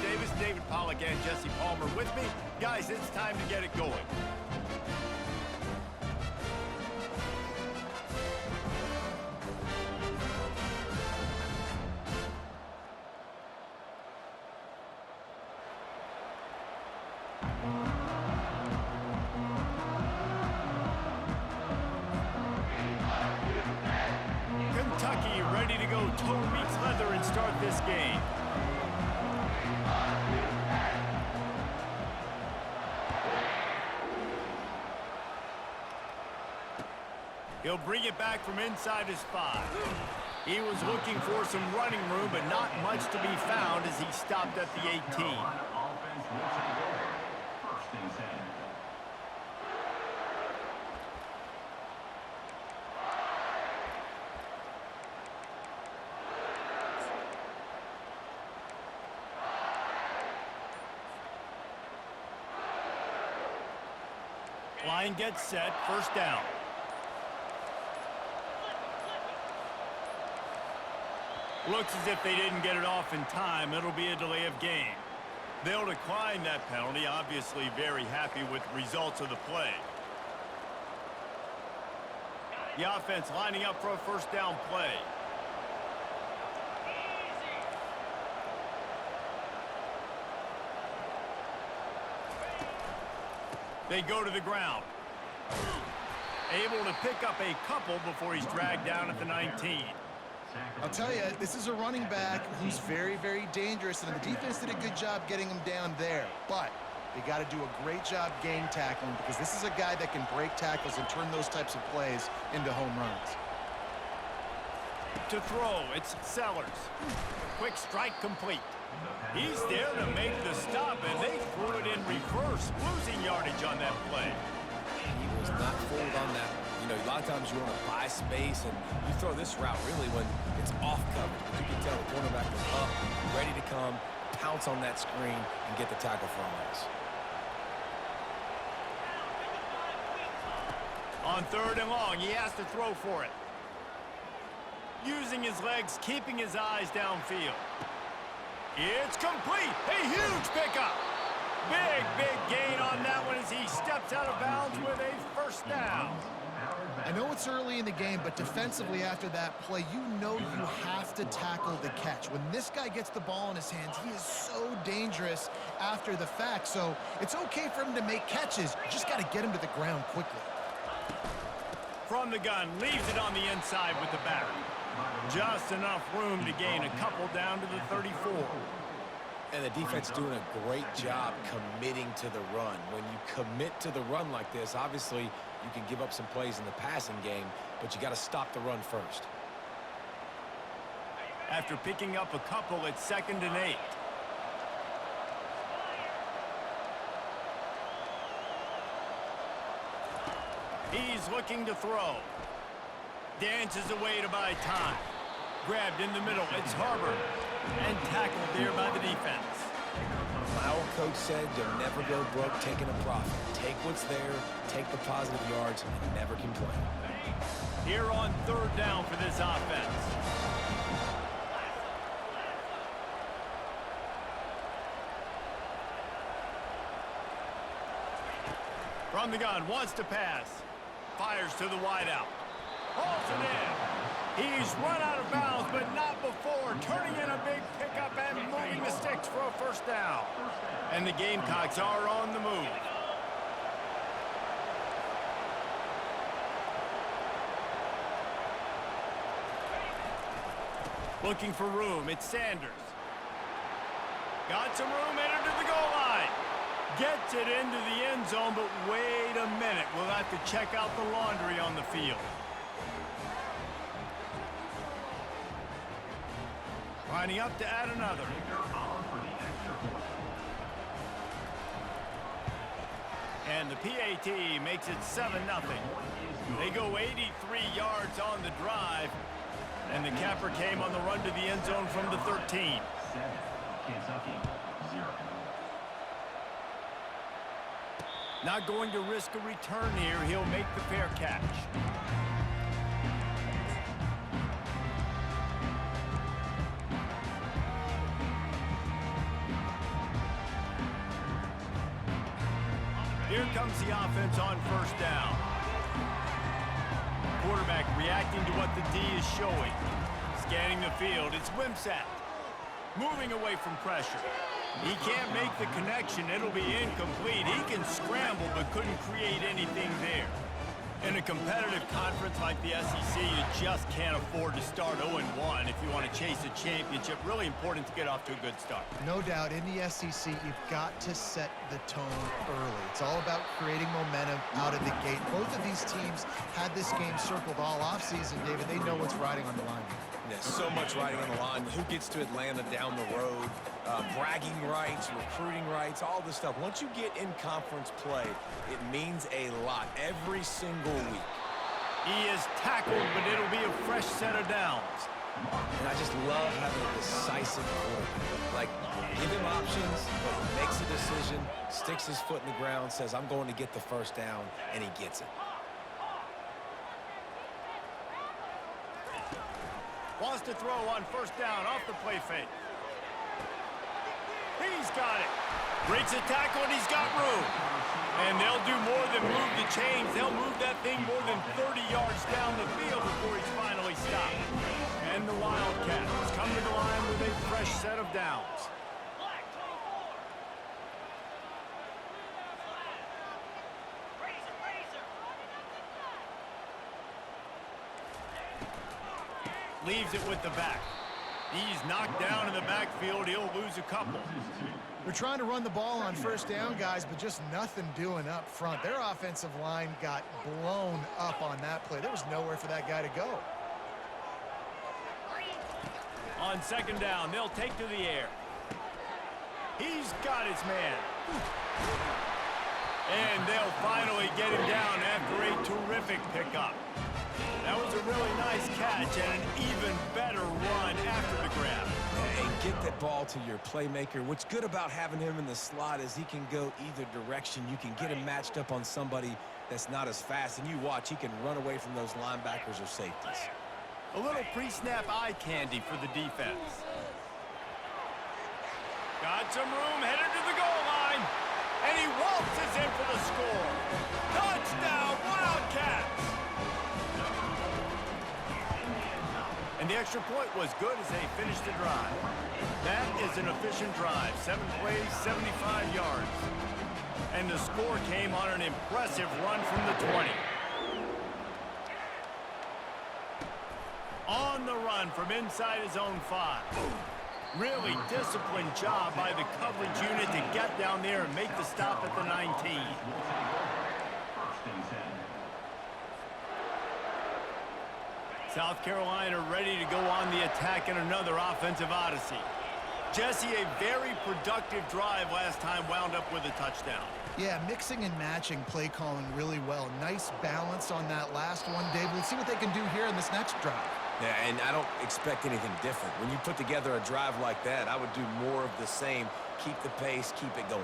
Davis, David Pollack, and Jesse Palmer with me. Guys, it's time to get it going. Kentucky ready to go toe meets leather and start this game. He'll bring it back from inside his 5. He was looking for some running room, but not much to be found as he stopped at the 18. Line gets set, first down. Looks as if they didn't get it off in time. It'll be a delay of game. They'll decline that penalty, obviously very happy with the results of the play. The offense lining up for a first down play. They go to the ground. Able to pick up a couple before he's dragged down at the 19. I'll tell you, this is a running back who's very, very dangerous, and the defense did a good job getting him down there. But they got to do a great job game tackling because this is a guy that can break tackles and turn those types of plays into home runs. To throw, it's Sellers. Quick strike complete. He's there to make the stop, and they threw it in reverse, losing yardage on that play. He was not fooled on that one. You know, a lot of times you want to buy space, and you throw this route really when it's off coverage. But you can tell the cornerback was up, ready to come, pounce on that screen, and get the tackle for a loss. On 3rd and long, he has to throw for it. Using his legs, keeping his eyes downfield. It's complete. A huge pickup. Big, big gain on that one as he steps out of bounds with a first down. I know it's early in the game, but defensively after that play, you know you have to tackle the catch. When this guy gets the ball in his hands, he is so dangerous after the fact. So it's okay for him to make catches. You just got to get him to the ground quickly. From the gun, leaves it on the inside with the back. Just enough room to gain a couple down to the 34. And the defense doing a great job committing to the run. When you commit to the run like this, obviously you can give up some plays in the passing game, but you got to stop the run first. After picking up a couple, it's 2nd and 8. He's looking to throw. Dances away to buy time. Grabbed in the middle, it's Harbor. And tackled there by the defense. My old coach said you'll never go broke taking a profit. Take what's there, take the positive yards, and never complain. Here on 3rd down for this offense. From the gun, wants to pass. Fires to the wideout. Hauls it in. He's run out of bounds, but not before. Turning in a big pickup and moving the sticks for a first down. And the Gamecocks are on the move. Looking for room, it's Sanders. Got some room, entered to the goal line. Gets it into the end zone, but wait a minute. We'll have to check out the laundry on the field. Lining up to add another. And the PAT makes it 7-0. They go 83 yards on the drive. And the capper came on the run to the end zone from the 13. Kentucky, 0. Not going to risk a return here. He'll make the fair catch. Here comes the offense on first down. Quarterback reacting to what the D is showing. Scanning the field, it's Wimsatt. Moving away from pressure. He can't make the connection, it'll be incomplete. He can scramble, but couldn't create anything there. In a competitive conference like the SEC, you just can't afford to start 0-1 if you want to chase a championship. Really important to get off to a good start. No doubt, in the SEC, you've got to set the tone early. It's all about creating momentum out of the gate. Both of these teams had this game circled all offseason, David. They know what's riding on the line. There's so much riding on the line. Who gets to Atlanta down the road? Bragging rights, recruiting rights, all this stuff. Once you get in conference play, it means a lot every single week. He is tackled, but it'll be a fresh set of downs. And I just love having a decisive quarterback. Like, give him options, but he makes a decision, sticks his foot in the ground, says, I'm going to get the first down, and he gets it. Wants to throw on first down off the play fake. He's got it. Breaks a tackle, and he's got room. And they'll do more than move the chains. They'll move that thing more than 30 yards down the field before he's finally stopped. And the Wildcats come to the line with a fresh set of downs. Leaves it with the back. He's knocked down in the backfield. He'll lose a couple. They're trying to run the ball on first down, guys, but just nothing doing up front. Their offensive line got blown up on that play. There was nowhere for that guy to go. On second down, they'll take to the air. He's got his man. And they'll finally get him down after a terrific pickup. That was a really nice catch and an even better run after the grab. And get that ball to your playmaker. What's good about having him in the slot is he can go either direction. You can get him matched up on somebody that's not as fast, and you watch, he can run away from those linebackers or safeties. A little pre-snap eye candy for the defense. Got some room, headed to the goal line, and he waltzes in for the score. Touchdown, Wildcats! And the extra point was good as they finished the drive. That is an efficient drive. 7 plays, 75 yards. And the score came on an impressive run from the 20. On the run from inside his own 5. Really disciplined job by the coverage unit to get down there and make the stop at the 19. South Carolina ready to go on the attack in another offensive odyssey. Jesse, a very productive drive last time, wound up with a touchdown. Yeah, mixing and matching play calling really well. Nice balance on that last one, Dave. Let's see what they can do here in this next drive. Yeah, and I don't expect anything different. When you put together a drive like that, I would do more of the same. Keep the pace, keep it going.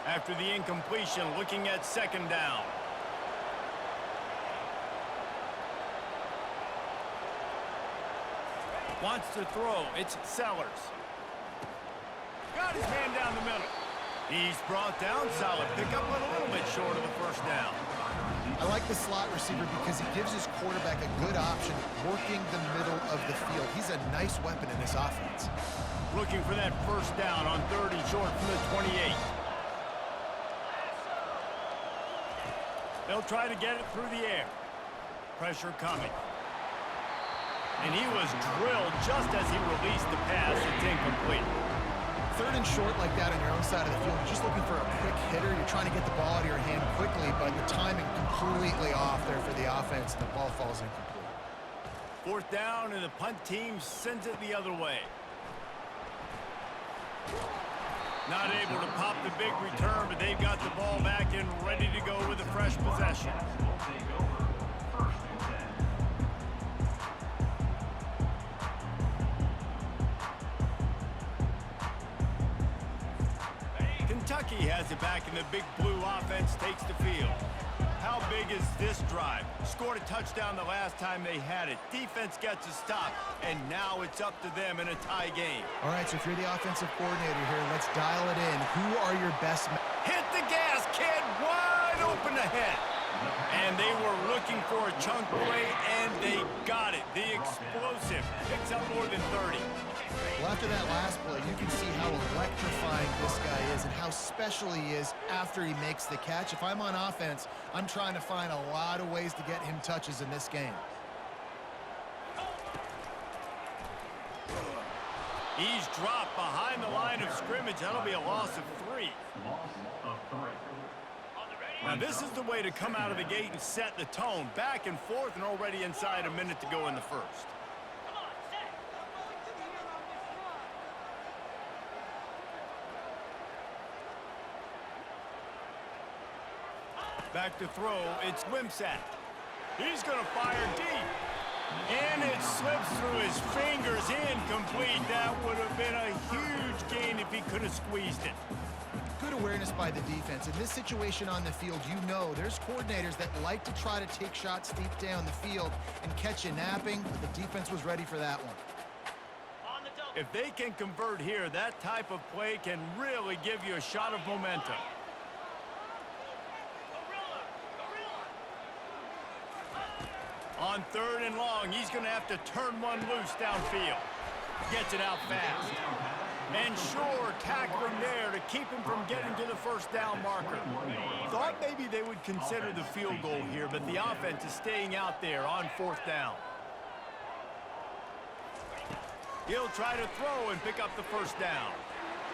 After the incompletion, looking at second down. Wants to throw. It's Sellers. Got his man down the middle. He's brought down. Solid pickup, but a little bit short of the first down. I like the slot receiver because he gives his quarterback a good option working the middle of the field. He's a nice weapon in this offense. Looking for that first down on 3rd and short from the 28. They'll try to get it through the air. Pressure coming. And he was drilled just as he released the pass. It's incomplete. 3rd and short like that on your own side of the field, you're just looking for a quick hitter. You're trying to get the ball out of your hand quickly, but the timing completely off there for the offense, and the ball falls incomplete. 4th down, and the punt team sends it the other way. Not able to pop the big return, but they've got the ball back and ready to go with a fresh possession. Kentucky has it back, and the big blue offense takes the field. How big is this drive? Scored a touchdown the last time they had it. Defense gets a stop, and now it's up to them in a tie game. All right, so if you're the offensive coordinator here, let's dial it in. Who are your best? Hit the gas, kid! Wide open ahead. And they were looking for a chunk play, and they got it. The explosive picks up more than 30. Well, after that last play, you can see how electrifying this guy is and how special he is after he makes the catch. If I'm on offense, I'm trying to find a lot of ways to get him touches in this game. He's dropped behind the line of scrimmage. That'll be a loss of 3. Loss of 3. Now, this is the way to come out of the gate and set the tone. Back and forth and already inside a minute to go in the first. Back to throw, it's Wimsatt. He's going to fire deep. And it slips through his fingers, incomplete. That would have been a huge gain if he could have squeezed it. Good awareness by the defense. In this situation on the field, you know there's coordinators that like to try to take shots deep down the field and catch you napping, but the defense was ready for that one. If they can convert here, that type of play can really give you a shot of momentum. On 3rd and long, he's going to have to turn one loose downfield. Gets it out fast. And sure, tackling there to keep him from getting to the first down marker. Thought maybe they would consider the field goal here, but the offense is staying out there on 4th down. He'll try to throw and pick up the first down.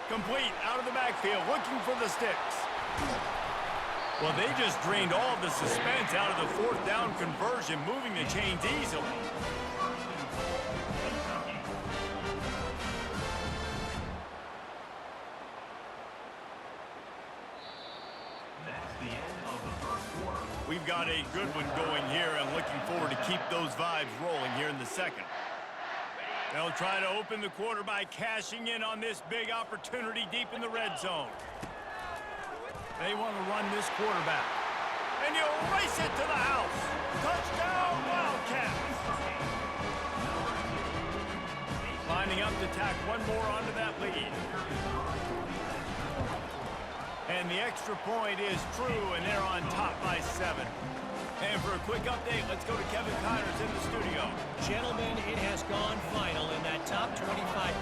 Complete out of the backfield, looking for the sticks. Well, they just drained all the suspense out of the 4th down conversion, moving the chains easily. That's the end of the first quarter. We've got a good one going here and looking forward to keep those vibes rolling here in the second. They'll try to open the quarter by cashing in on this big opportunity deep in the red zone. They want to run this quarterback. And you'll race it to the house. Touchdown, Wildcats. Lining up to tack one more onto that lead. And the extra point is true, and they're on top by 7. And for a quick update, let's go to Kevin Connors in the studio. Gentlemen, it has gone final in that top 25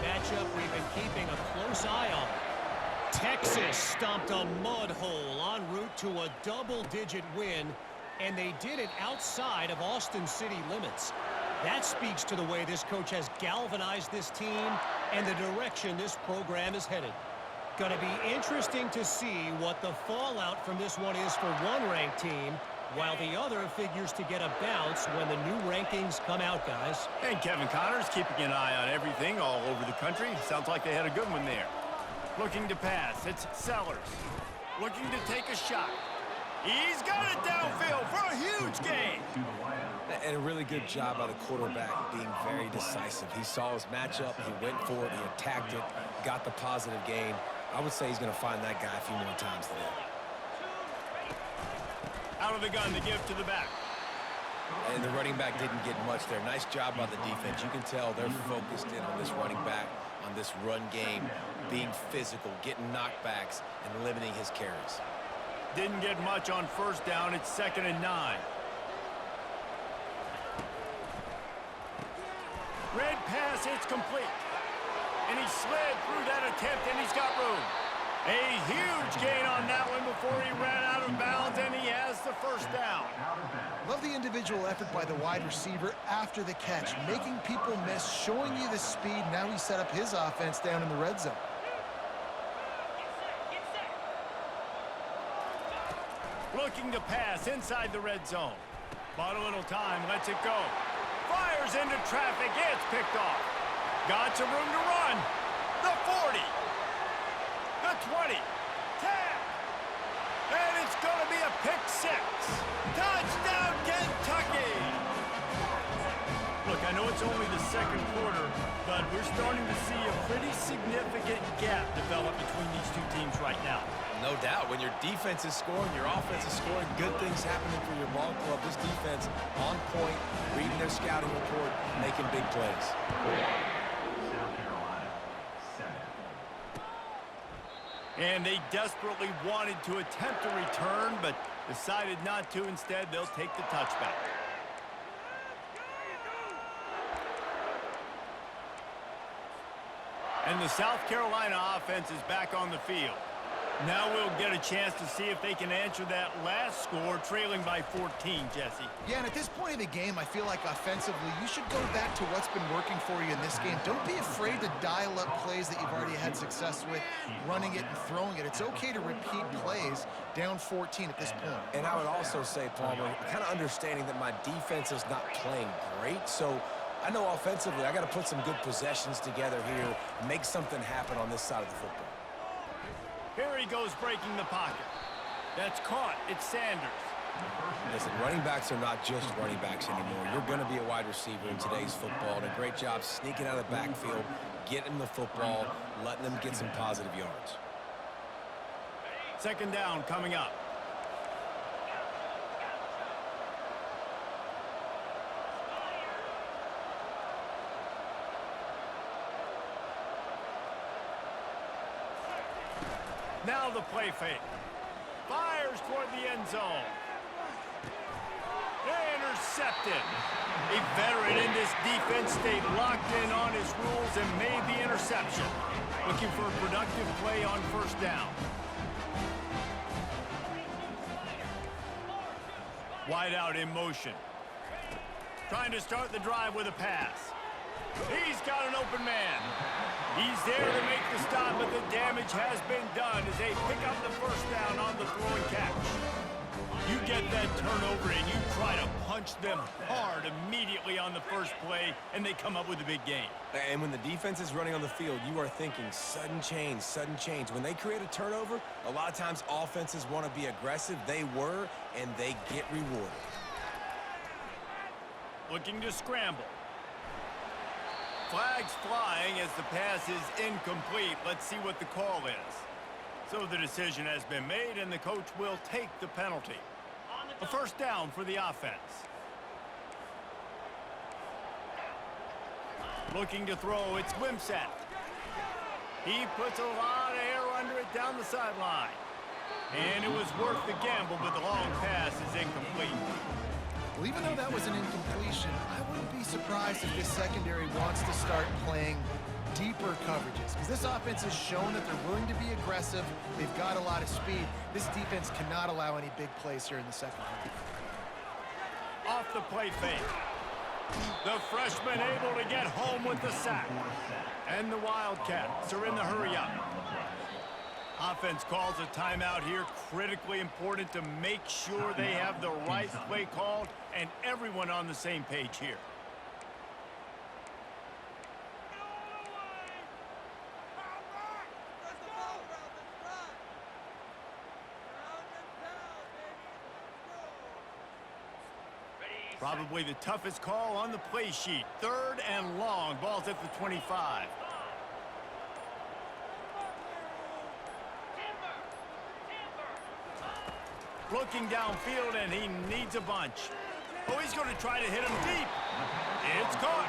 matchup we've been keeping a close eye on. Texas stomped a mud hole en route to a double-digit win, and they did it outside of Austin city limits. That speaks to the way this coach has galvanized this team and the direction this program is headed. Going to be interesting to see what the fallout from this one is for one ranked team, while the other figures to get a bounce when the new rankings come out, guys. And Kevin Connors keeping an eye on everything all over the country. Sounds like they had a good one there. Looking to pass, it's Sellers. Looking to take a shot. He's got it downfield for a huge gain. And a really good job by the quarterback being very decisive. He saw his matchup, he went for it, he attacked it, got the positive gain. I would say he's going to find that guy a few more times today. Out of the gun to give to the back. And the running back didn't get much there. Nice job by the defense. You can tell they're focused in on this running back, on this run game, being physical, getting knockbacks, and limiting his carries. Didn't get much on 1st down. It's 2nd and 9. Red pass, it's complete. And he slid through that attempt, and he's got room. A huge gain on that one before he ran out of bounds, and he has the 1st down. Love the individual effort by the wide receiver after the catch, making people miss, showing you the speed. Now he set up his offense down in the red zone. Looking to pass inside the red zone. Bought a little time, lets it go. Fires into traffic, it's picked off. Got some room to run. The 40. The 20. 10. And it's going to be a pick 6. Touchdown, Kentucky! Look, I know it's only the 2nd quarter, Bud, we're starting to see a pretty significant gap develop between these two teams right now. No doubt. When your defense is scoring, your offense is scoring, good things happening for your ball club. This defense on point, reading their scouting report, making big plays. South Carolina, 7. And they desperately wanted to attempt a return, but decided not to. Instead, they'll take the touchback. And the South Carolina offense is back on the field. Now we'll get a chance to see if they can answer that last score, trailing by 14, Jesse. Yeah, and at this point in the game, I feel like offensively, you should go back to what's been working for you in this game. Don't be afraid to dial up plays that you've already had success with, running it and throwing it. It's okay to repeat plays down 14 at this point. And I would also say, Palmer, kind of understanding that my defense is not playing great, so I know offensively I got to put some good possessions together here, make something happen on this side of the football. Here he goes breaking the pocket. That's caught. It's Sanders. Listen, running backs are not just running backs anymore. You're going to be a wide receiver in today's football, and a great job sneaking out of the backfield, getting the football, letting them get some positive yards. Second down coming up. Now the play fake. Fires toward the end zone. Intercepted. A veteran in this defense stayed locked in on his rules and made the interception. Looking for a productive play on first down. Wide out in motion. Trying to start the drive with a pass. He's got an open man. He's there to make the stop, but the damage has been done as they pick up the first down on the throw and catch. You get that turnover and you try to punch them hard immediately on the first play, and they come up with a big gain. And when the defense is running on the field, you are thinking sudden change, sudden change. When they create a turnover, a lot of times offenses want to be aggressive. They were, and they get rewarded. Looking to scramble. Flags flying as the pass is incomplete. Let's see what the call is. So the decision has been made, and the coach will take the penalty. A first down for the offense. Looking to throw, it's Wimsatt. He puts a lot of air under it down the sideline. And it was worth the gamble, but the long pass is incomplete. Well, even though that was an incompletion, I wouldn't be surprised if this secondary wants to start playing deeper coverages, because this offense has shown that they're willing to be aggressive. They've got a lot of speed. This defense cannot allow any big plays here in the second half. Off the play fake. The freshman able to get home with the sack. And the Wildcats are in the hurry-up. Offense calls a timeout here. Critically important to make sure they have the right play called and everyone on the same page here. Probably the toughest call on the play sheet. Third and long. Ball's at the 25. Looking downfield, and he needs a bunch. Oh, he's going to try to hit him deep. It's caught.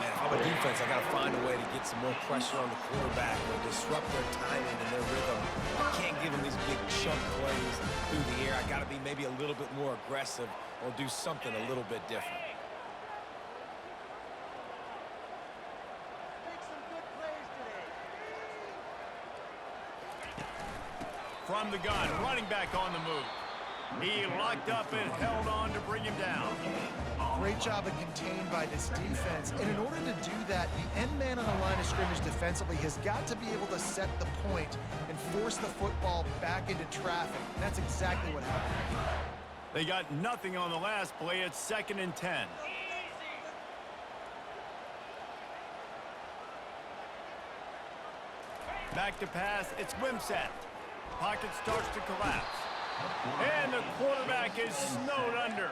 Man, if I'm a defense, I got to find a way to get some more pressure on the quarterback or disrupt their timing and their rhythm. I can't give them these big chunk plays through the air. I got to be maybe a little bit more aggressive or do something a little bit different. From the gun, running back on the move. He locked up and held on to bring him down. Great job of contained by this defense. And in order to do that, the end man on the line of scrimmage defensively has got to be able to set the point and force the football back into traffic. And that's exactly what happened. They got nothing on the last play. It's 2nd and 10. Back to pass. It's Wimsatt. Pocket starts to collapse. And the quarterback is snowed under.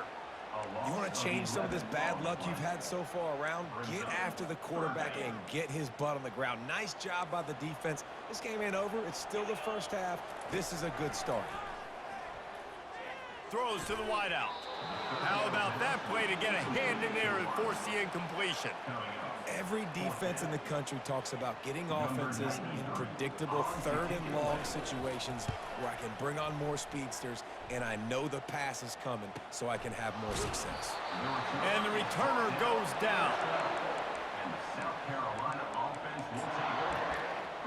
You want to change some of this bad luck you've had so far around? Get after the quarterback and get his butt on the ground. Nice job by the defense. This game ain't over. It's still the first half. This is a good start. Throws to the wideout. How about that play to get a hand in there and force the incompletion? Every defense in the country talks about getting offenses in predictable third and long situations where I can bring on more speedsters and I know the pass is coming so I can have more success. And the returner goes down. And the South Carolina offense will take over.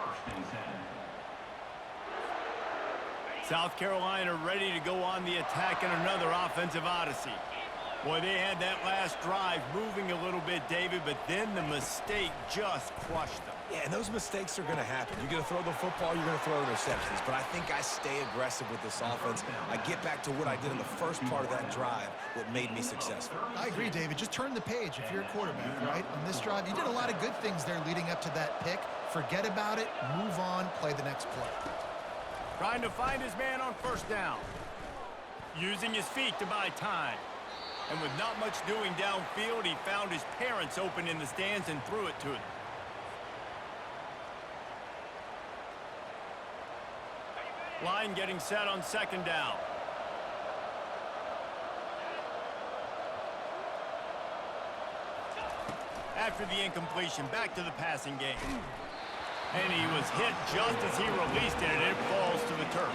1st and 10. South Carolina ready to go on the attack in another offensive odyssey. Boy, they had that last drive moving a little bit, David, but then the mistake just crushed them. Yeah, and those mistakes are going to happen. You're going to throw the football, you're going to throw interceptions. But I think I stay aggressive with this offense. I get back to what I did in the first part of that drive, what made me successful. I agree, David. Just turn the page if you're a quarterback, right? On this drive, you did a lot of good things there leading up to that pick. Forget about it, move on, play the next play. Trying to find his man on 1st down. Using his feet to buy time. And with not much doing downfield, he found his parents open in the stands and threw it to them. Line getting set on 2nd down. After the incompletion, back to the passing game. And he was hit just as he released it, and it falls to the turf.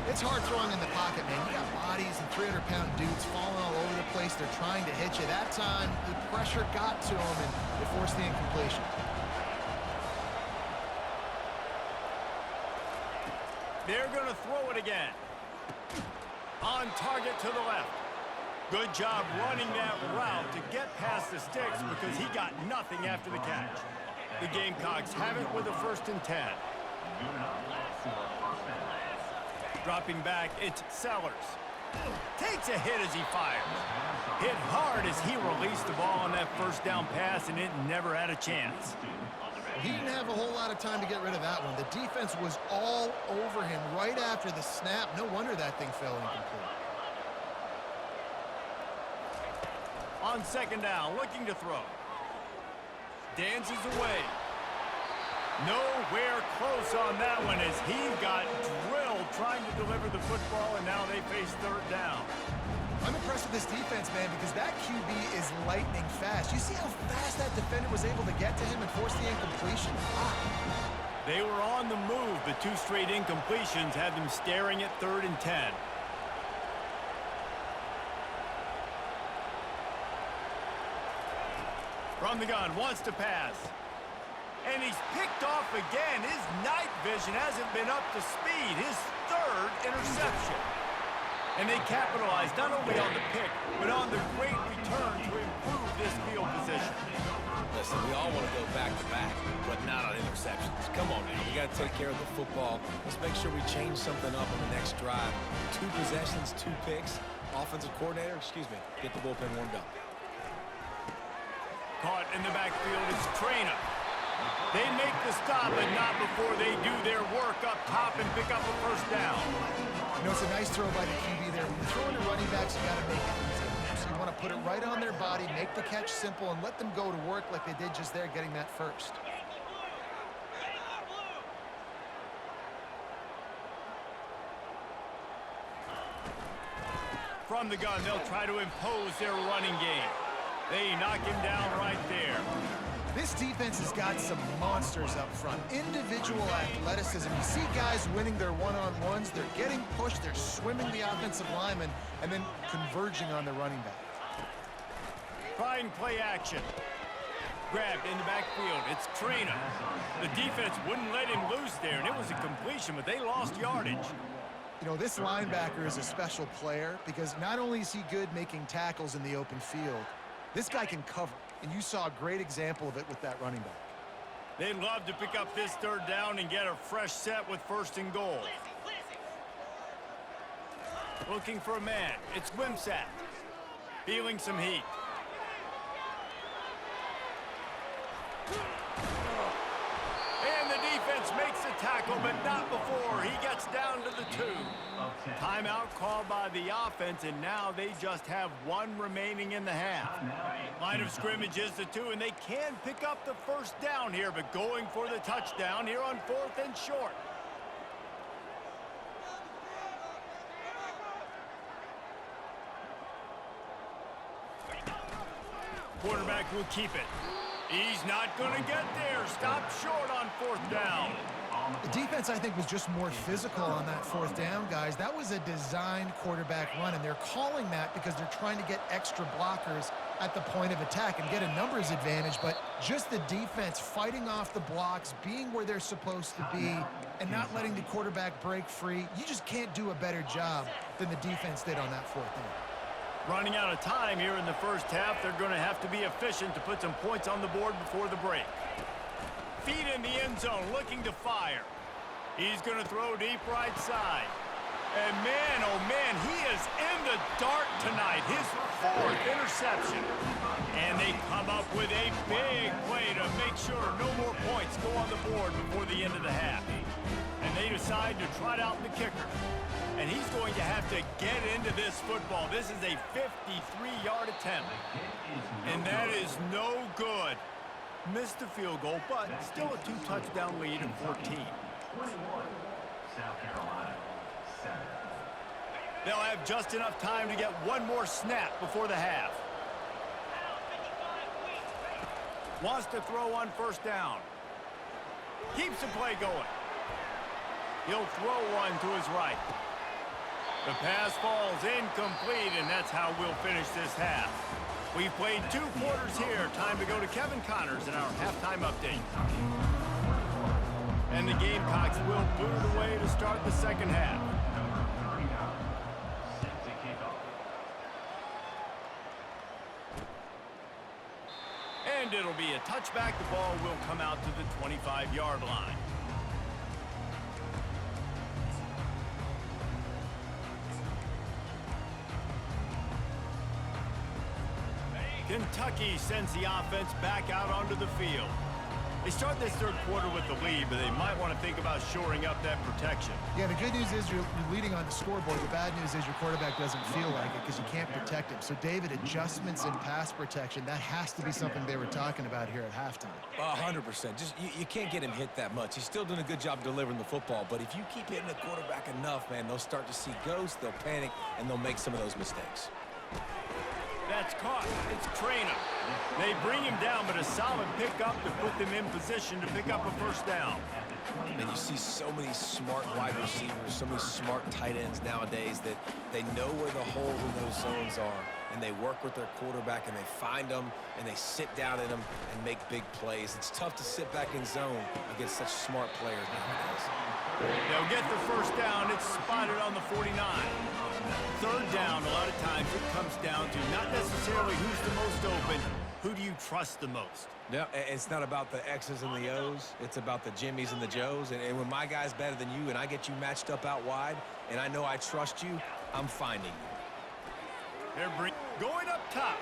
It's hard throwing in the pocket, man. You got bodies and 300-pound dudes falling all over the place. They're trying to hit you. That time, the pressure got to him, and it forced the incompletion. They're going to throw it again. On target to the left. Good job running that route to get past the sticks because he got nothing after the catch. The Gamecocks have it with a 1st and 10. Dropping back, it's Sellers. Takes a hit as he fires. Hit hard as he released the ball on that 1st down pass, and it never had a chance. He didn't have a whole lot of time to get rid of that one. The defense was all over him right after the snap. No wonder that thing fell incomplete. On 2nd down, looking to throw. Dances away. Nowhere close on that one as he got drilled trying to deliver the football, and now they face 3rd down. I'm impressed with this defense, man, because that QB is lightning fast. You see how fast that defender was able to get to him and force the incompletion? Wow. They were on the move. The 2 straight incompletions had them staring at 3rd and 10. From the gun, wants to pass. And he's picked off again. His night vision hasn't been up to speed. His 3rd interception. And they capitalized not only on the pick, but on the great return to improve this field position. Listen, we all want to go back-to-back, but not on interceptions. Come on now, we got to take care of the football. Let's make sure we change something up on the next drive. 2 possessions, 2 picks. Offensive coordinator, get the bullpen warmed up. Caught in the backfield is Trainer. They make the stop, but not before they do their work up top and pick up a 1st down. You know, it's a nice throw by the QB there. When you're throwing to running backs, you got to make it easy. So you want to put it right on their body, make the catch simple, and let them go to work like they did just there, getting that 1st. From the gun, they'll try to impose their running game. They knock him down right there. This defense has got some monsters up front. Individual athleticism. You see guys winning their one-on-ones. They're getting pushed. They're swimming the offensive lineman and then converging on the running back. Trying play action. Grabbed in the backfield. It's Trainer. The defense wouldn't let him loose there, and it was a completion, but they lost yardage. You know, this linebacker is a special player because not only is he good making tackles in the open field, this guy can cover. And you saw a great example of it with that running back. They'd love to pick up this 3rd down and get a fresh set with 1st and goal. Looking for a man. It's Wimsatt. Feeling some heat. And the defense defense makes the tackle, but not before he gets down to the 2. Timeout called by the offense, and now they just have 1 remaining in the half. Line of scrimmage is the 2, and they can pick up the first down here, but going for the touchdown here on 4th and short. Quarterback will keep it. He's not going to get there. Stop short on 4th down. The defense, I think, was just more physical on that 4th down, guys. That was a designed quarterback run, and they're calling that because they're trying to get extra blockers at the point of attack and get a numbers advantage, but just the defense fighting off the blocks, being where they're supposed to be, and not letting the quarterback break free. You just can't do a better job than the defense did on that 4th down. Running out of time here in the first half, they're going to have to be efficient to put some points on the board before the break. Feet in the end zone, looking to fire. He's going to throw deep right side. And man, oh man, he is in the dark tonight. His 4th interception. And they come up with a big play to make sure no more points go on the board before the end of the half. And they decide to trot out the kicker. And he's going to have to get into this football. This is a 53-yard attempt. And that is no good. Missed the field goal, but still a 2-touchdown lead of 14. 21, South Carolina, 7. They'll have just enough time to get 1 more snap before the half. Wants to throw on 1st down. Keeps the play going. He'll throw one to his right. The pass falls incomplete, and that's how we'll finish this half. We've played 2 quarters here. Time to go to Kevin Connors in our halftime update. And the Gamecocks will boot it away to start the second half. Number 39, set to kick off. And it'll be a touchback. The ball will come out to the 25-yard line. Kentucky sends the offense back out onto the field. They start this 3rd quarter with the lead, but they might want to think about shoring up that protection. Yeah, the good news is you're leading on the scoreboard. The bad news is your quarterback doesn't feel like it because you can't protect him. So, David, adjustments in pass protection, that has to be something they were talking about here at halftime. 100%. Just you can't get him hit that much. He's still doing a good job delivering the football, but if you keep hitting the quarterback enough, man, they'll start to see ghosts, they'll panic, and they'll make some of those mistakes. That's caught. It's Traynor. They bring him down, but a solid pickup to put them in position to pick up a 1st down. And you see so many smart wide receivers, so many smart tight ends nowadays that they know where the holes in those zones are, and they work with their quarterback, and they find them, and they sit down in them and make big plays. It's tough to sit back in zone against such smart players nowadays. They'll get the 1st down. It's spotted on the 49. 3rd down, a lot of times it comes down to not necessarily who's the most open, who do you trust the most? Yeah, it's not about the X's and the O's. It's about the Jimmys and the Joes. And when my guy's better than you and I get you matched up out wide and I know I trust you, I'm finding you. They're going up top.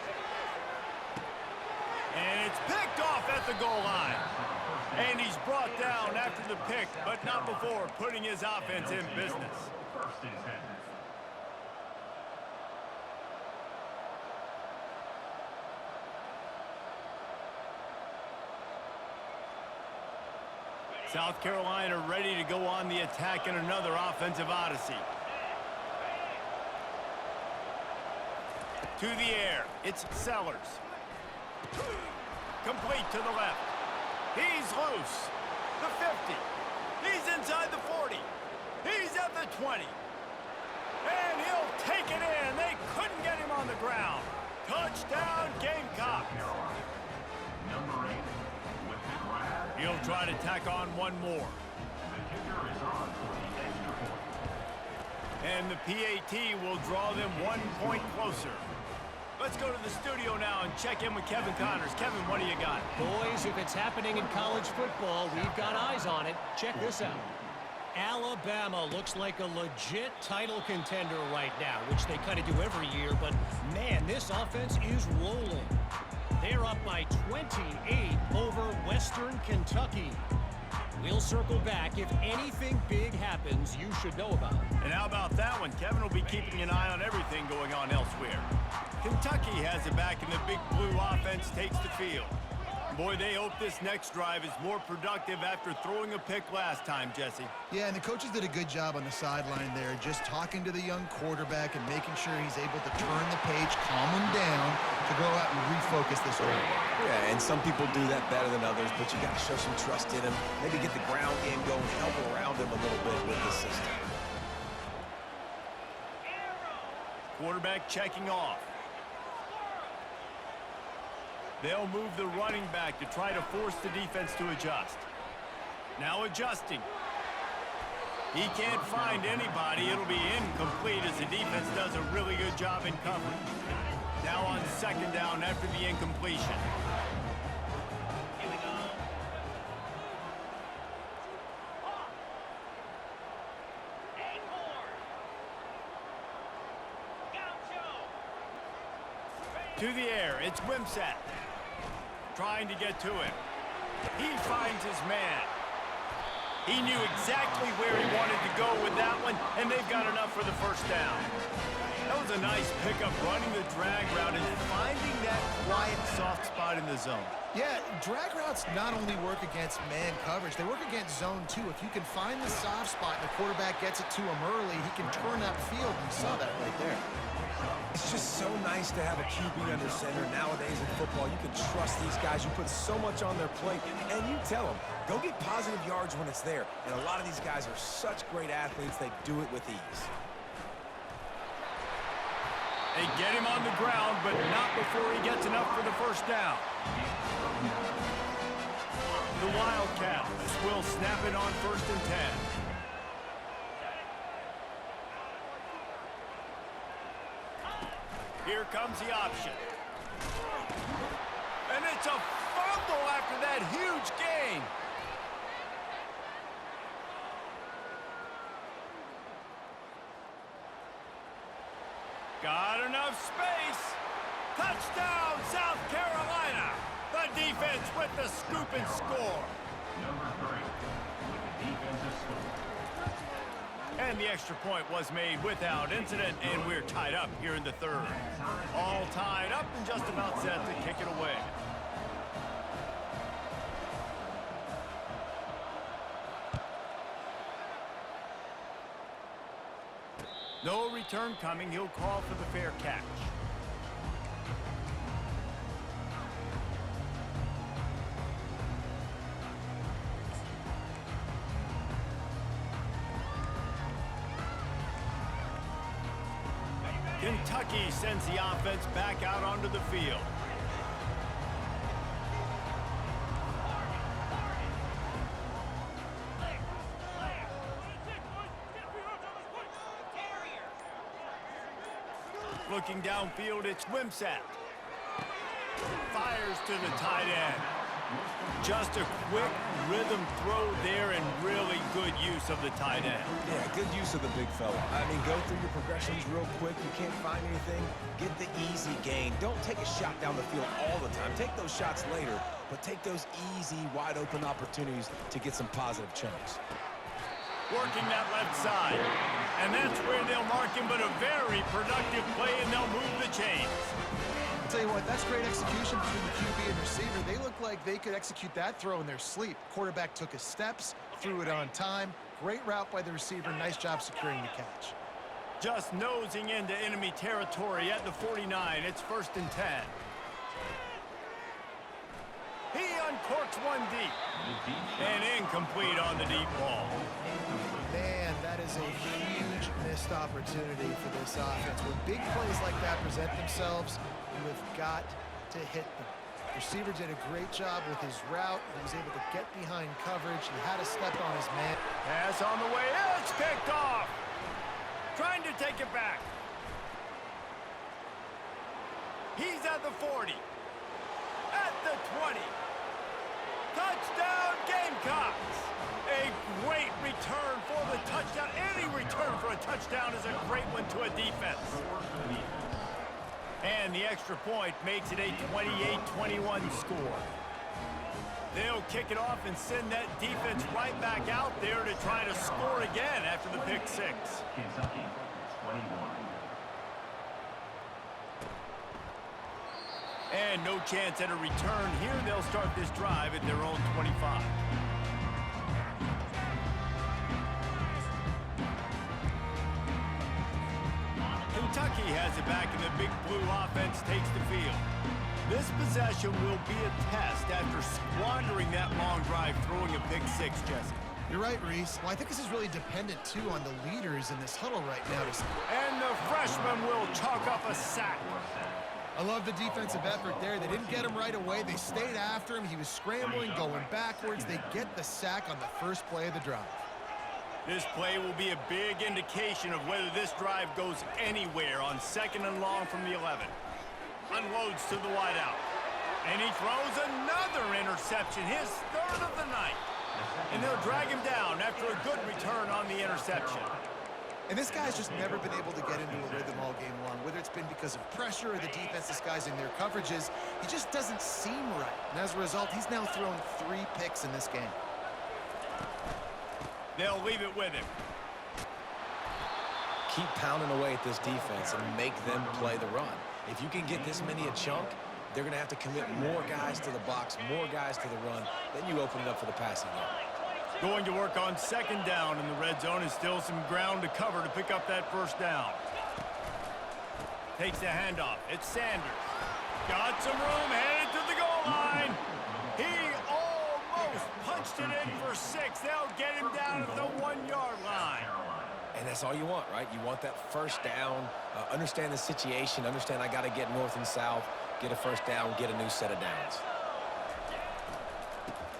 And it's picked off at the goal line. And he's brought down after the pick, but not before putting his offense in business. 1st and 10. South Carolina ready to go on the attack in another offensive odyssey. To the air, it's Sellers. Complete to the left. He's loose. The 50. He's inside the 40. He's at the 20. And he'll take it in. They couldn't get him on the ground. Touchdown, Gamecocks. Number 8, with the grab. He'll try to tack on one more. The kicker is on for the extra point. And the PAT will draw them 1 point closer. Let's go to the studio now and check in with Kevin Connors. Kevin, what do you got? Boys, if it's happening in college football, we've got eyes on it. Check this out. Alabama looks like a legit title contender right now, which they kind of do every year, but man, this offense is rolling. They're up by 28 over Western Kentucky. We'll circle back. If anything big happens, you should know about it. And how about that one? Kevin will be keeping an eye on everything going on elsewhere. Kentucky has it back, and the big blue offense takes the field. Boy, they hope this next drive is more productive after throwing a pick last time, Jesse. Yeah, and the coaches did a good job on the sideline there, just talking to the young quarterback and making sure he's able to turn the page, calm him down, to go out and refocus this early. Yeah, and some people do that better than others, but you got to show some trust in him. Maybe get the ground game going, help around him a little bit with the system. Quarterback checking off. They'll move the running back to try to force the defense to adjust. Now adjusting. He can't find anybody. It'll be incomplete as the defense does a really good job in coverage. Now on second down after the incompletion. To the air, it's Wimsatt. Trying to get to him. He finds his man. He knew exactly where he wanted to go with that one, and they've got enough for the first down. That was a nice pickup, running the drag route and finding that quiet, soft spot in the zone. Yeah, drag routes not only work against man coverage, they work against zone too. If you can find the soft spot and the quarterback gets it to him early, he can turn that field. You saw that right there. It's just so nice to have a QB under center. Nowadays in football, you can trust these guys. You put so much on their plate, and you tell them, go get positive yards when it's there. And a lot of these guys are such great athletes, they do it with ease. They get him on the ground, but not before he gets enough for the first down. The Wildcats will snap it on 1st and 10. Here comes the option. And it's a fumble after that huge gain. Got enough space. Touchdown, South Carolina. The defense with the scoop and score. Number 3 with the defensive score. And the extra point was made without incident, and we're tied up here in the third. All tied up and just about set to kick it away. No return coming. He'll call for the fair catch. Kentucky sends the offense back out onto the field. Looking downfield, it's Wimsatt. Fires to the tight end. Just a quick rhythm throw there and really good use of the tight end. Yeah, good use of the big fella. I mean, go through your progressions real quick. You can't find anything, get the easy gain. Don't take a shot down the field all the time. Take those shots later, but take those easy, wide-open opportunities to get some positive chunks. Working that left side. And that's where they'll mark him, but a very productive play, and they'll move the chains. I'll tell you what, that's great execution between the QB and receiver. They look like they could execute that throw in their sleep. Quarterback took his steps, threw it on time. Great route by the receiver. Nice job securing the catch. Just nosing into enemy territory at the 49. It's 1st and 10. He uncorks one deep. And incomplete on the deep ball. Man, that is a huge missed opportunity for this offense. When big plays like that present themselves, you have got to hit them. Receiver did a great job with his route. He was able to get behind coverage. He had a step on his man. Pass on the way. It's picked off. Trying to take it back. He's at the 40. At the 20. Touchdown, Gamecocks. A great return for the touchdown. Any return for a touchdown is a great one to a defense. And the extra point makes it a 28-21 score. They'll kick it off and send that defense right back out there to try to score again after the pick six. Kentucky, 21. And no chance at a return here. They'll start this drive at their own 25. Kentucky has it back, and the Big Blue offense takes the field. This possession will be a test after squandering that long drive, throwing a pick six, Jesse. You're right, Reese. Well, I think this is really dependent, too, on the leaders in this huddle right now. And the freshman will chalk up a sack. I love the defensive effort there. They didn't get him right away. They stayed after him. He was scrambling, going backwards. They get the sack on the first play of the drive. This play will be a big indication of whether this drive goes anywhere on 2nd and long from the 11. Unloads to the wideout. And he throws another interception, his 3rd of the night. And they'll drag him down after a good return on the interception. And this guy's just never been able to get into a rhythm all game long, whether it's been because of pressure or the defense disguising their coverages. He just doesn't seem right. And as a result, he's now thrown 3 picks in this game. They'll leave it with him. Keep pounding away at this defense and make them play the run. If you can get this many a chunk, they're going to have to commit more guys to the box, more guys to the run. Then you open it up for the passing game. Going to work on 2nd down in the red zone, and still some ground to cover to pick up that 1st down. Takes the handoff. It's Sanders. Got some room, headed to the goal line. He almost punched it in for 6. They'll get him down at the 1-yard line. And that's all you want, right? You want that 1st down, understand the situation, understand I got to get north and south, get a 1st down, get a new set of downs.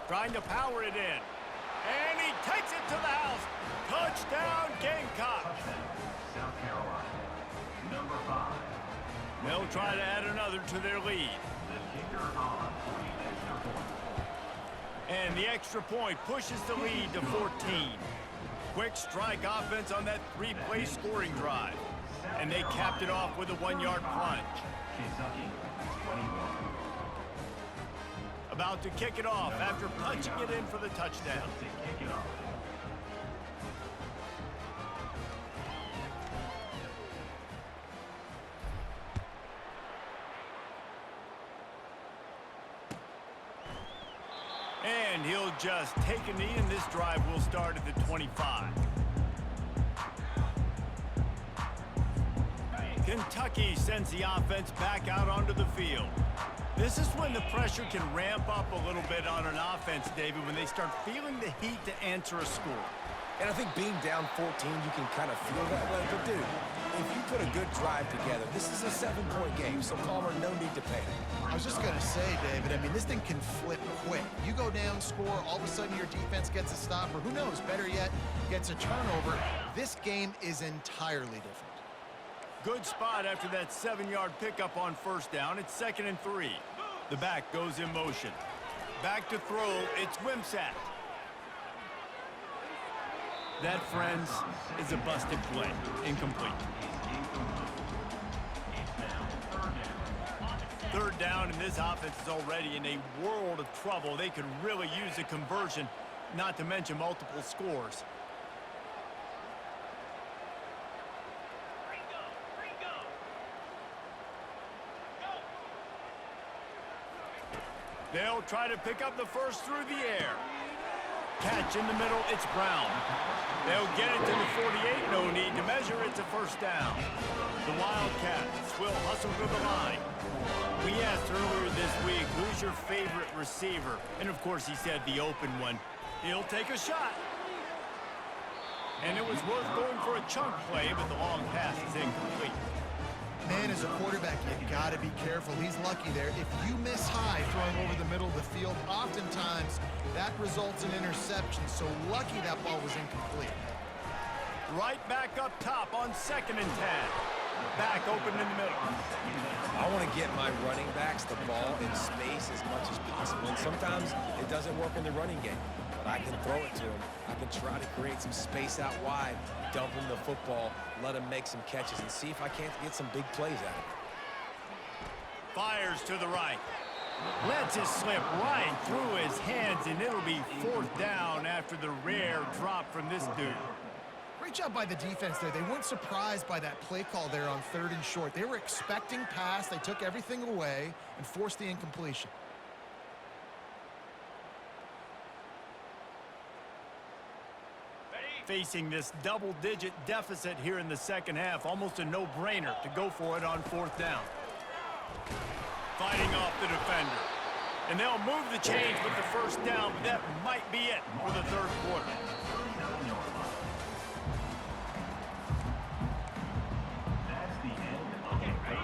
Trying to power it in. And he takes it to the house. Touchdown, Gamecocks. South Carolina, number 5. They'll try to add another to their lead. The kicker on for the extra point. And the extra point pushes the lead to 14. Quick strike offense on that 3-play scoring drive. And they capped it off with a 1-yard plunge. Kentucky, 21. About to kick it off after punching it in for the touchdown. To kick it off. And he'll just take a knee, and this drive will start at the 25. Kentucky sends the offense back out onto the field. This is when the pressure can ramp up a little bit on an offense, David, when they start feeling the heat to answer a score. And I think being down 14, you can kind of feel that way. But, dude, if you put a good drive together, this is a 7-point game, so Palmer, no need to panic. I was just going to say, David, I mean, this thing can flip quick. You go down, score, all of a sudden your defense gets a stop, or who knows, better yet, gets a turnover. This game is entirely different. Good spot after that 7-yard pickup on 1st down. It's 2nd and 3. The back goes in motion. Back to throw. It's Wimsatt. That, friends, is a busted play. Incomplete. 3rd down, and this offense is already in a world of trouble. They could really use a conversion, not to mention multiple scores. They'll try to pick up the 1st through the air. Catch in the middle, it's Brown. They'll get it to the 48, no need to measure, it's a 1st down. The Wildcats will hustle to the line. We asked earlier this week, who's your favorite receiver? And of course he said the open one. He'll take a shot. And it was worth going for a chunk play, but the long pass is incomplete. Man, as a quarterback, you got to be careful. He's lucky there. If you miss high throwing over the middle of the field, oftentimes that results in interception. So lucky that ball was incomplete. Right back up top on 2nd and 10. Back open in the middle. I want to get my running backs the ball in space as much as possible. And sometimes it doesn't work in the running game. But I can throw it to them. I can try to create some space out wide, dump him the football, let him make some catches, and see if I can't get some big plays out of it. Fires to the right. Lets it slip right through his hands. and it'll be 4th down after the rare drop from this dude. Great job by the defense there. They weren't surprised by that play call there on 3rd and short. They were expecting pass. They took everything away and forced the incompletion. Facing this double-digit deficit here in the second half, almost a no-brainer to go for it on 4th down. Fighting off the defender. And they'll move the chains with the 1st down, but that might be it for the 3rd quarter.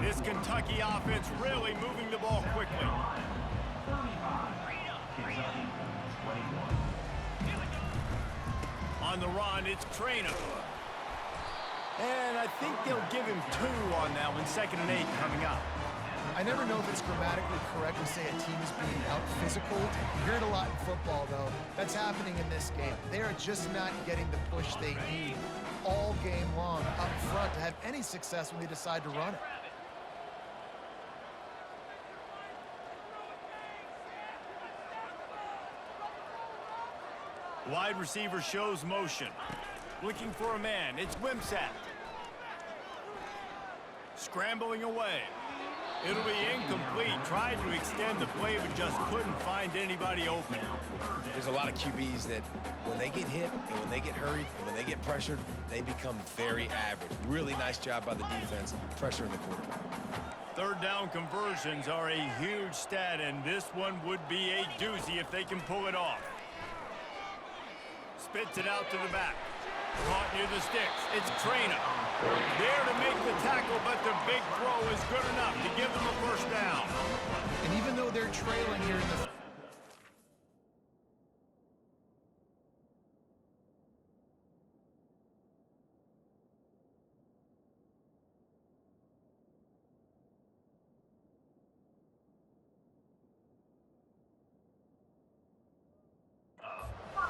This Kentucky offense really moving the ball quickly. On the run, it's Trainer. And I think they'll give him 2 on that one, 2nd and 8 coming up. I never know if it's grammatically correct to say a team is being out-physical. You hear it a lot in football, though. That's happening in this game. They are just not getting the push they need all game long up front to have any success when they decide to run it. Wide receiver shows motion. Looking for a man. It's Wimsatt. Scrambling away. It'll be incomplete. Tried to extend the play, but just couldn't find anybody open. There's a lot of QBs that when they get hit and when they get hurried and when they get pressured, they become very average. Really nice job by the defense pressuring the quarterback. 3rd down conversions are a huge stat, and this one would be a doozy if they can pull it off. Spits it out to the back. Caught near the sticks. It's Trainer. There to make the tackle, but the big throw is good enough to give them a 1st down. And even though they're trailing here in the...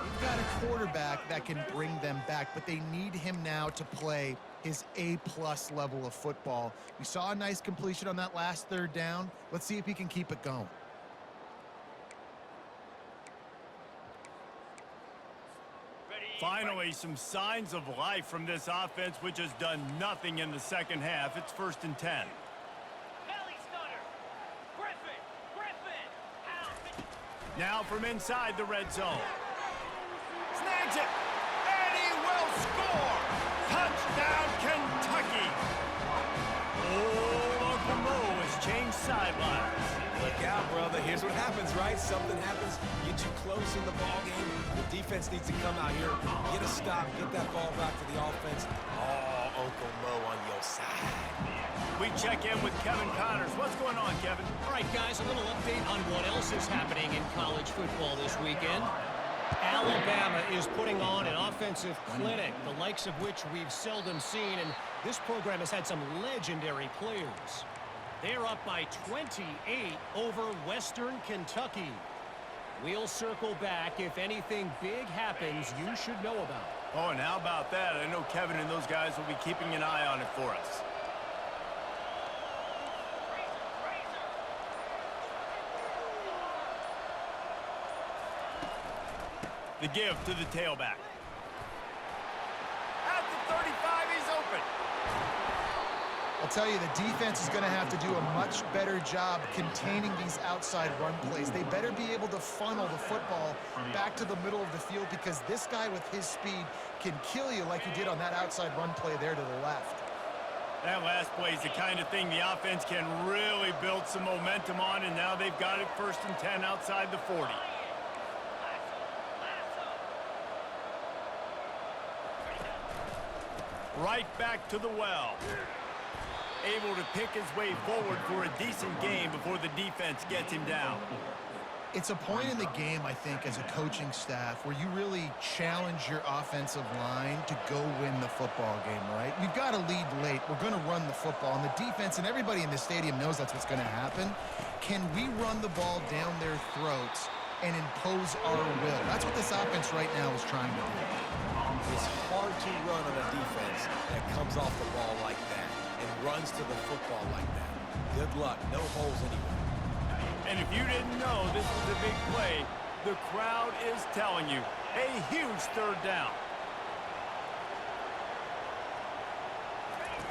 We've got a quarterback that can bring them back, but they need him now to play his A-plus level of football. We saw a nice completion on that last 3rd down. Let's see if he can keep it going. Finally, some signs of life from this offense, which has done nothing in the second half. It's 1st and 10. Now from inside the red zone. Snags it, and he will score! Touchdown, Kentucky! Oh, Uncle Mo has changed sidelines. Look out, brother. Here's what happens, right? Something happens, get you close in the ball game. The defense needs to come out here, get a stop, get that ball back to the offense. Oh, Uncle Mo on your side. We check in with Kevin Connors. What's going on, Kevin? All right, guys, a little update on what else is happening in college football this weekend. Alabama is putting on an offensive clinic, the likes of which we've seldom seen, and this program has had some legendary players. They're up by 28 over Western Kentucky. We'll circle back if anything big happens you should know about. Oh, and how about that? I know Kevin and those guys will be keeping an eye on it for us. The give to the tailback. At the 35, he's open. I'll tell you, the defense is going to have to do a much better job containing these outside run plays. They better be able to funnel the football back to the middle of the field, because this guy with his speed can kill you like he did on that outside run play there to the left. That last play is the kind of thing the offense can really build some momentum on, and now they've got it 1st and 10 outside the 40. Right back to the well. Able to pick his way forward for a decent game before the defense gets him down. It's a point in the game, I think, as a coaching staff where you really challenge your offensive line to go win the football game, right? We've got to lead late. We're going to run the football. And the defense and everybody in the stadium knows that's what's going to happen. Can we run the ball down their throats and impose our will? That's what this offense right now is trying to do. It's hard to run on a defense that comes off the ball like that and runs to the football like that. Good luck. No holes anywhere. And if you didn't know this was a big play, The crowd is telling you, a huge third down.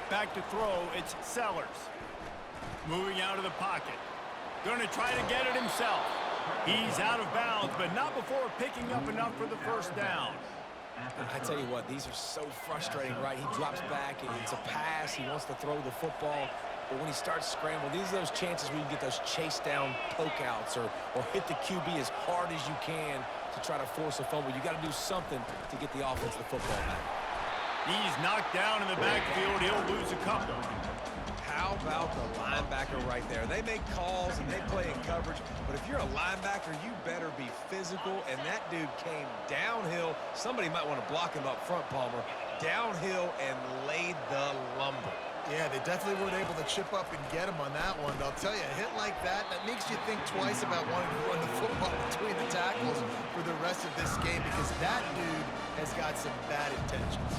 Back to throw, it's Sellers. Moving out of the pocket. Going to try to get it himself. He's out of bounds, but not before picking up enough for the first down. I tell you what, these are so frustrating, right? He drops back, it's a pass, he wants to throw the football, but when he starts scrambling, these are those chances where you get those chase down poke outs or hit the QB as hard as you can to try to force a fumble. You got to do something to get the offense the football back. He's knocked down in the backfield. He'll lose a couple. How about the linebacker right there? They make calls and they play in coverage, but if you're a linebacker, you better be physical, and that dude came downhill. Somebody might want to block him up front, Palmer. Downhill and laid the lumber. Yeah, they definitely weren't able to chip up and get him on that one. But I'll tell you, a hit like that makes you think twice about wanting to run the football between the tackles for the rest of this game, because that dude has got some bad intentions.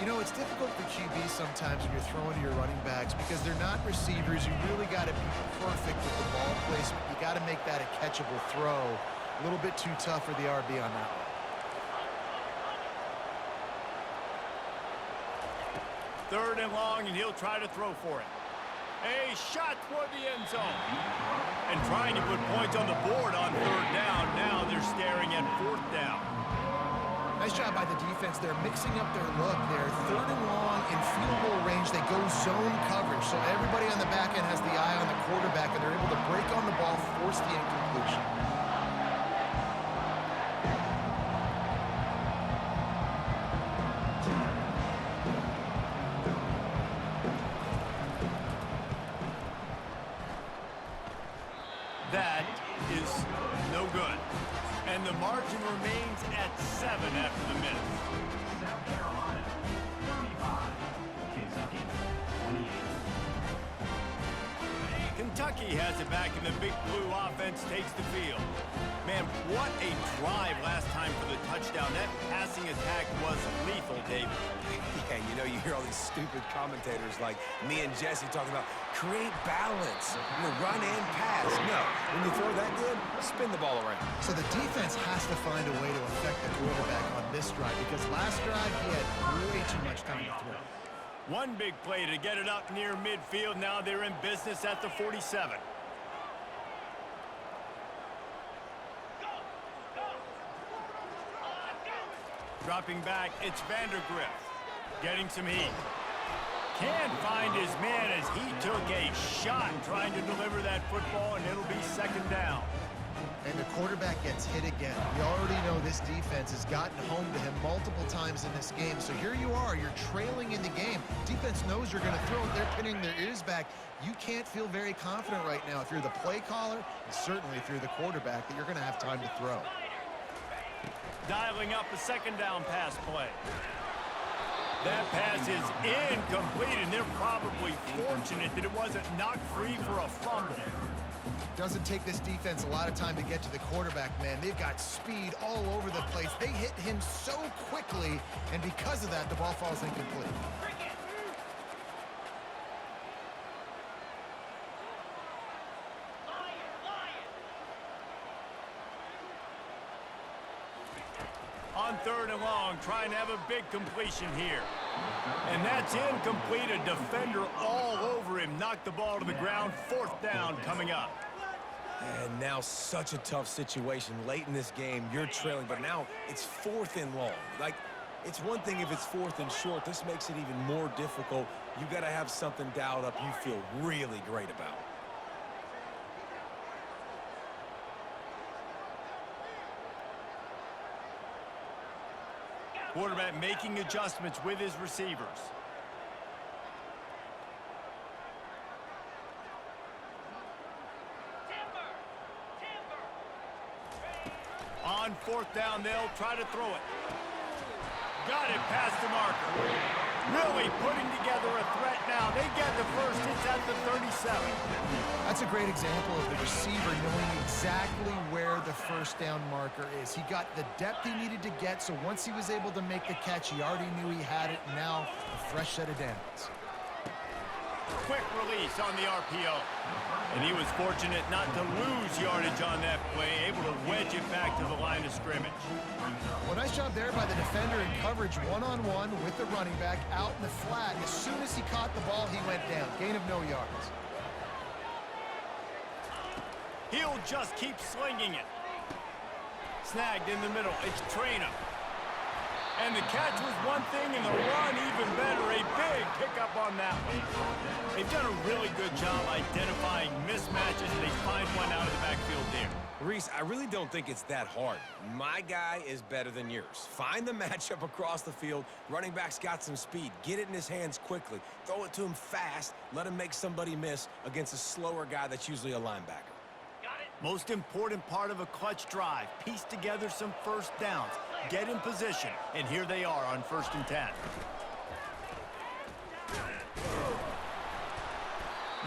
You know, it's difficult for QBs sometimes when you're throwing to your running backs because they're not receivers. You really got to be perfect with the ball placement. You got to make that a catchable throw. A little bit too tough for the RB on that one. Third and long, and he'll try to throw for it. A shot toward the end zone. And trying to put points on the board on third down. Now they're staring at fourth down. Nice job by the defense. They're mixing up their look. They're third and long in field goal range. They go zone coverage. So everybody on the back end has the eye on the quarterback, and they're able to break on the ball, force the incompletion. That is no good. And the margin remains at 7 after the miss. South Carolina, 35. Kentucky, 28. Kentucky has it back, and the Big Blue offense takes the field. Man, what a drive last time for the touchdown. That passing attack was lethal, David. Yeah, you know, you hear all these stupid commentators like me and Jesse talking about create balance, run and pass. No, when you throw that good, spin the ball around. So the defense has to find a way to affect the quarterback on this drive, because last drive he had way too much time to throw. One big play to get it up near midfield. Now they're in business at the 47. Dropping back, it's Vandergrift. Getting some heat. Can't find his man as he took a shot trying to deliver that football, and it'll be second down. And the quarterback gets hit again. We already know this defense has gotten home to him multiple times in this game. So here you are, you're trailing in the game. Defense knows you're going to throw it. They're pinning their ears back. You can't feel very confident right now if you're the play caller, and certainly if you're the quarterback, that you're going to have time to throw. Dialing up a second down pass play. That pass is incomplete, and they're probably fortunate that it wasn't knocked free for a fumble. Doesn't take this defense a lot of time to get to the quarterback, man. They've got speed all over the place. They hit him so quickly, and because of that, the ball falls incomplete. On third and long, trying to have a big completion here. And that's incomplete. A defender all over him. Knocked the ball to the ground. Fourth down coming up. And now such a tough situation. Late in this game, you're trailing, but now it's fourth and long. Like, it's one thing if it's fourth and short. This makes it even more difficult. You got to have something dialed up you feel really great about. Quarterback making adjustments with his receivers. On fourth down, they'll try to throw it. Got it past the marker. Really putting together a threat now. They get the first. It's at the 37. That's a great example of the receiver knowing exactly where the first down marker is. He got the depth he needed to get, so once he was able to make the catch, he already knew he had it. Now, a fresh set of downs. quick release on the RPO. And he was fortunate not to lose yardage on that play, able to wedge it back to the line of scrimmage. Well, nice job there by the defender in coverage one-on-one with the running back out in the flat. As soon as he caught the ball, he went down. Gain of no yards. He'll just keep slinging it. Snagged in the middle. It's Traynor. And the catch was one thing, and the run even better. A big pickup on that one. They've done a really good job identifying mismatches. They find one out of the backfield there. Reese, I really don't think it's that hard. My guy is better than yours. Find the matchup across the field. Running back's got some speed. Get it in his hands quickly. Throw it to him fast. Let him make somebody miss against a slower guy that's usually a linebacker. Most important part of a clutch drive. Piece together some first downs. Get in position. And here they are on 1st and 10.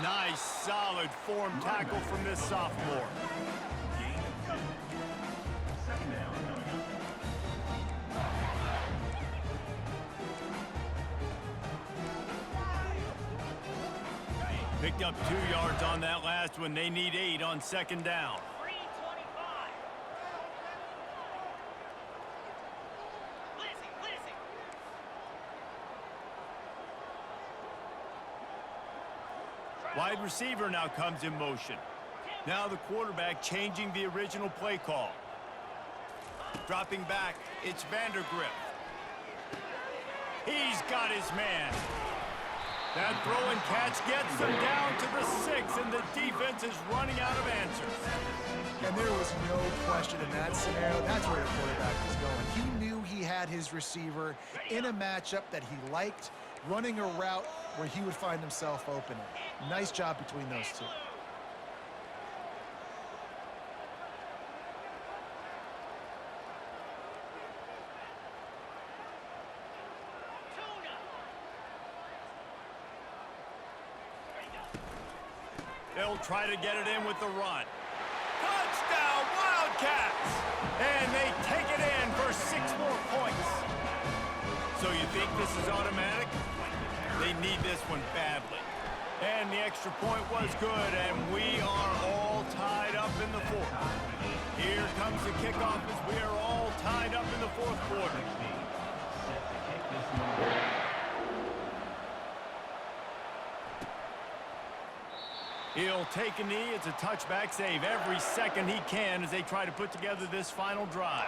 Nice, solid form tackle from this sophomore. Second down coming up. Picked up 2 yards on that last one. They need 8 on 2nd down. Wide receiver now comes in motion. Now the quarterback changing the original play call. Dropping back, it's Vandergrift. He's got his man. That throw and catch gets them down to the 6, and the defense is running out of answers. And there was no question in that scenario. That's where the quarterback was going. He knew he had his receiver in a matchup that he liked, running a route where he would find himself open. Nice job between those two. They'll try to get it in with the run. Touchdown, Wildcats! And they take it in for 6 more points. So you think this is automatic? They need this one badly. And the extra point was good, and we are all tied up in the 4th. Here comes the kickoff as we are all tied up in the 4th quarter. Set to kick this one. He'll take a knee. It's a touchback save every second he can as they try to put together this final drive.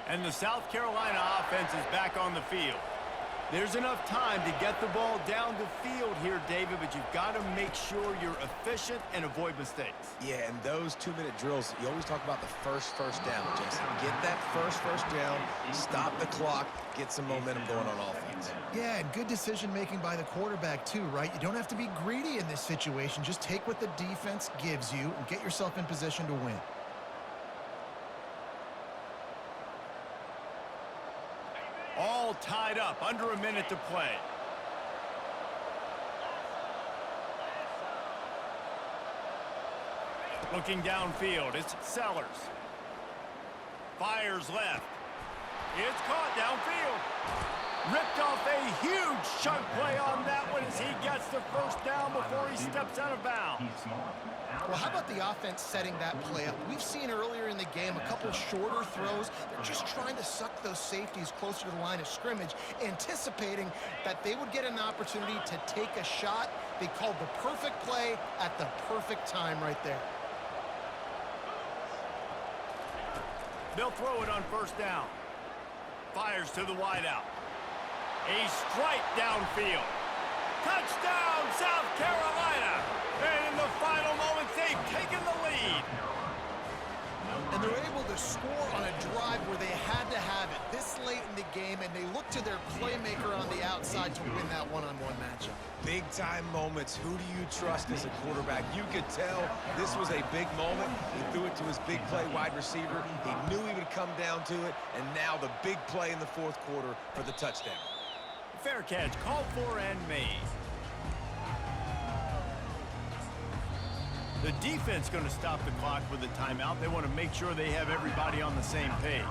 And the South Carolina offense is back on the field. There's enough time to get the ball down the field here, David, but you've got to make sure you're efficient and avoid mistakes. Yeah, and those 2-minute drills, you always talk about the first down, Jesse. Get that first down, stop the clock, get some momentum going on offense. Yeah, and good decision-making by the quarterback, too, right? You don't have to be greedy in this situation. Just take what the defense gives you and get yourself in position to win. All tied up, under a minute to play. Looking downfield, it's Sellers. Fires left. It's caught downfield. Ripped off a huge chunk play on that one as he gets the first down before he steps out of bounds. Well, how about the offense setting that play up? We've seen earlier in the game a couple shorter throws. They're just trying to suck those safeties closer to the line of scrimmage, anticipating that they would get an opportunity to take a shot. They called the perfect play at the perfect time right there. They'll throw it on first down. Fires to the wideout. A strike downfield. Touchdown, South Carolina! And in the final moments, they've taken the lead. And they're able to score on a drive where they had to have it this late in the game, and they look to their playmaker on the outside to win that one-on-one matchup. Big-time moments. Who do you trust as a quarterback? You could tell this was a big moment. He threw it to his big play wide receiver. He knew he would come down to it, and now the big play in the 4th quarter for the touchdown. Fair catch, called for and made. The defense going to stop the clock with a timeout. They want to make sure they have everybody on the same page.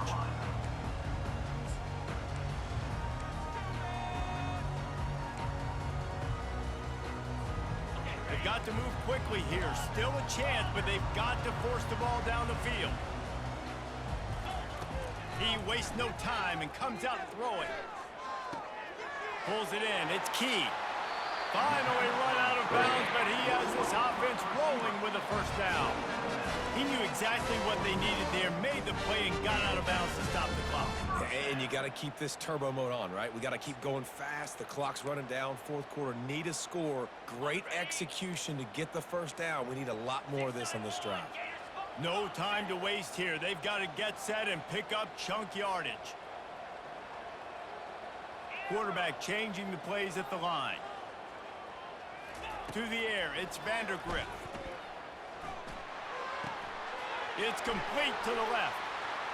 They've got to move quickly here. Still a chance, but they've got to force the ball down the field. He wastes no time and comes out throwing. Pulls it in. It's Key. Finally run out of bounds, but he has this offense rolling with a first down. He knew exactly what they needed there, made the play, and got out of bounds to stop the clock. Yeah, and you got to keep this turbo mode on, right? We got to keep going fast. The clock's running down. Fourth quarter, need a score. Great execution to get the first down. We need a lot more of this on this drive. No time to waste here. They've got to get set and pick up chunk yardage. Quarterback changing the plays at the line. To the air, it's Vandergrift. It's complete to the left.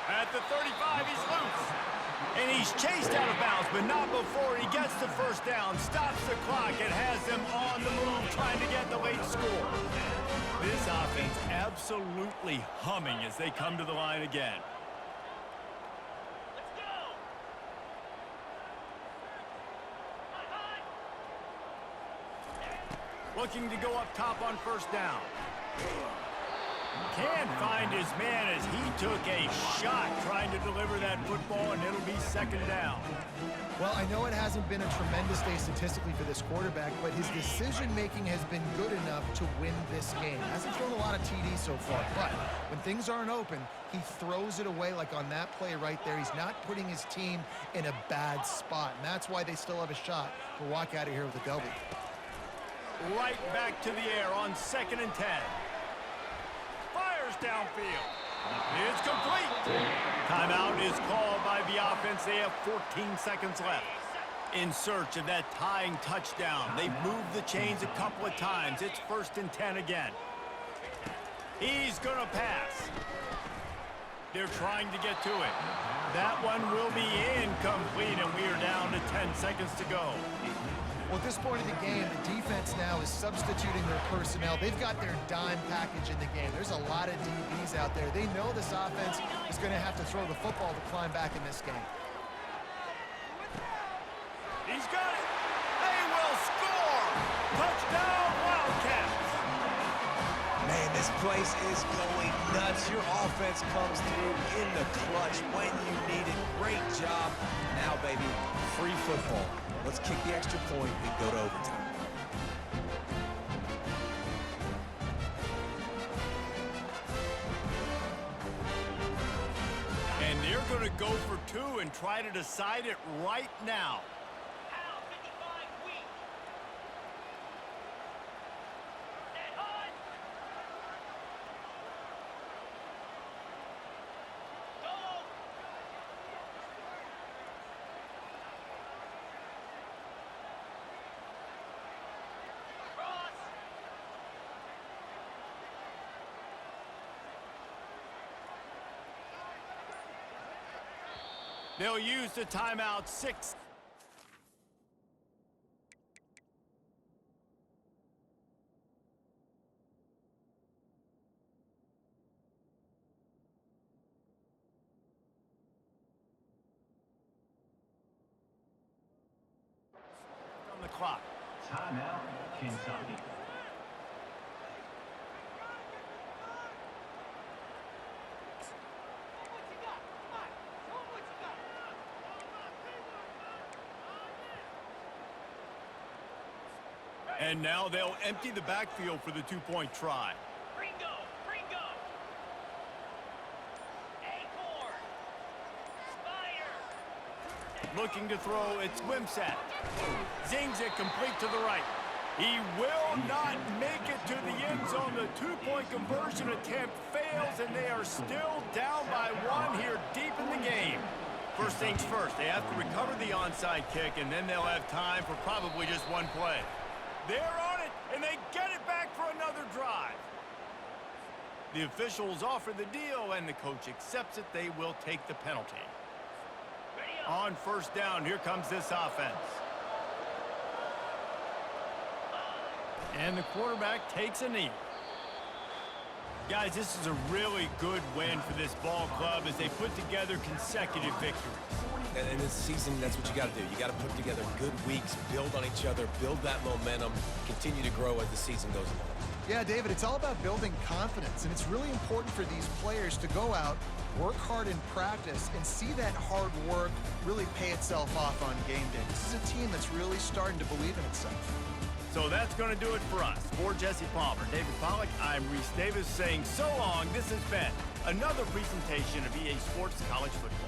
At the 35, he's loose. And he's chased out of bounds, but not before he gets the first down, stops the clock, and has them on the move trying to get the late score. This offense absolutely humming as they come to the line again. Looking to go up top on first down. Can't find his man as he took a shot trying to deliver that football, and it'll be second down. Well, I know it hasn't been a tremendous day statistically for this quarterback, but his decision-making has been good enough to win this game. Hasn't thrown a lot of TDs so far, but when things aren't open, he throws it away like on that play right there. He's not putting his team in a bad spot, and that's why they still have a shot to walk out of here with a W. Right back to the air on 2nd and 10. Fires downfield. It's complete. Timeout is called by the offense. They have 14 seconds left. In search of that tying touchdown. They've moved the chains a couple of times. It's 1st and 10 again. He's going to pass. They're trying to get to it. That one will be incomplete, and we are down to 10 seconds to go. Well, at this point in the game, the defense now is substituting their personnel. They've got their dime package in the game. There's a lot of DBs out there. They know this offense is going to have to throw the football to climb back in this game. He's got it. They will score. Touchdown, Wildcats. Man, this place is going nuts. Your offense comes through in the clutch when you need it. Great job. Now, baby, free football. Let's kick the extra point and go to overtime. And they're going to go for two and try to decide it right now. They'll use the timeout 6. On the clock. Timeout, Kentucky. And now they'll empty the backfield for the two-point try. Ringo! Acorn! Spider! Looking to throw, it's Wimsatt. Zings it complete to the right. He will not make it to the end zone. The two-point conversion attempt fails, and they are still down by one here deep in the game. First things first, they have to recover the onside kick, and then they'll have time for probably just one play. They're on it, and they get it back for another drive. The officials offer the deal, and the coach accepts it. They will take the penalty. On first down, here comes this offense. And the quarterback takes a knee. Guys, this is a really good win for this ball club as they put together consecutive victories. And in this season, that's what you got to do. You got to put together good weeks, build on each other, build that momentum, continue to grow as the season goes along. Yeah, David, it's all about building confidence, and it's really important for these players to go out, work hard in practice, and see that hard work really pay itself off on game day. This is a team that's really starting to believe in itself. So that's going to do it for us. For Jesse Palmer, David Pollack, I'm Reese Davis saying so long. This has been another presentation of EA Sports College Football.